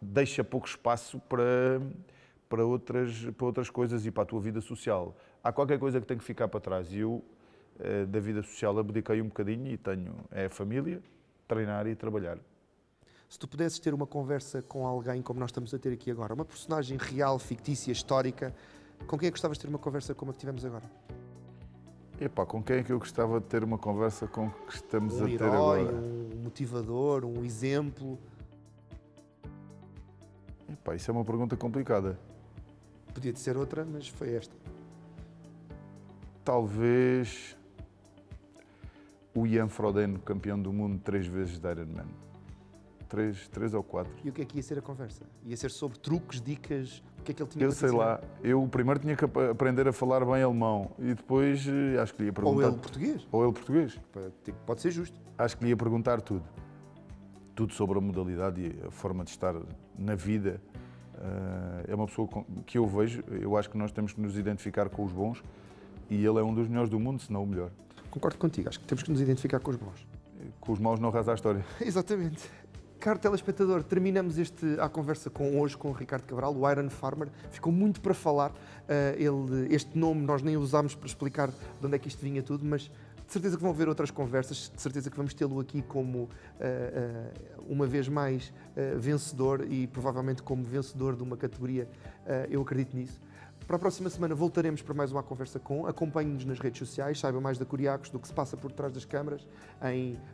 deixa pouco espaço para outras coisas e para a tua vida social. Há qualquer coisa que tem que ficar para trás e eu, da vida social, abdiquei um bocadinho e tenho a família, treinar e trabalhar. Se tu pudesses ter uma conversa com alguém como nós estamos a ter aqui agora, uma personagem real, fictícia, histórica, com quem é que gostavas de ter uma conversa como a que tivemos agora? Com quem é que eu gostava de ter uma conversa com que estamos a ter herói, agora? Um motivador, um exemplo? Isso é uma pergunta complicada. Podia de ser outra, mas foi esta. Talvez o Ian Frodeno, campeão do mundo 3 vezes de Ironman. 3 ou 4. E o que é que ia ser a conversa? Ia ser sobre truques, dicas, o que é que ele tinha Eu para sei dizer? lá, eu primeiro tinha que aprender a falar bem alemão e depois acho que lhe ia perguntar... Ou ele português. Ou ele português. Pode ser justo. Acho que lhe ia perguntar tudo. Tudo sobre a modalidade e a forma de estar na vida. É uma pessoa que eu vejo, eu acho que nós temos que nos identificar com os bons e ele é um dos melhores do mundo, se não o melhor. Concordo contigo, acho que temos que nos identificar com os bons. Com os maus não reza a história. Exatamente. Caro telespectador, terminamos a conversa hoje com o Ricardo Cabral, o Iron Farmer. Ficou muito para falar. Este nome nós nem usámos para explicar de onde é que isto vinha tudo, mas de certeza que vão haver outras conversas, de certeza que vamos tê-lo aqui como, uma vez mais, vencedor e provavelmente como vencedor de uma categoria. Eu acredito nisso. Para a próxima semana voltaremos para mais uma conversa com. Acompanhe-nos nas redes sociais, saiba mais da Curiacos, do que se passa por trás das câmaras,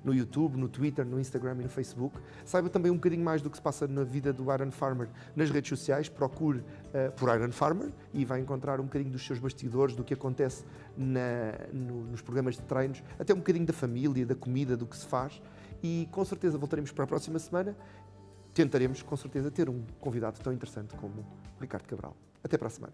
no YouTube, no Twitter, no Instagram e no Facebook. Saiba também um bocadinho mais do que se passa na vida do Iron Farmer nas redes sociais. Procure por Iron Farmer e vai encontrar um bocadinho dos seus bastidores, do que acontece nos programas de treinos, até um bocadinho da família, da comida, do que se faz. E com certeza voltaremos para a próxima semana. Tentaremos, com certeza, ter um convidado tão interessante como o Ricardo Cabral. Até para a semana.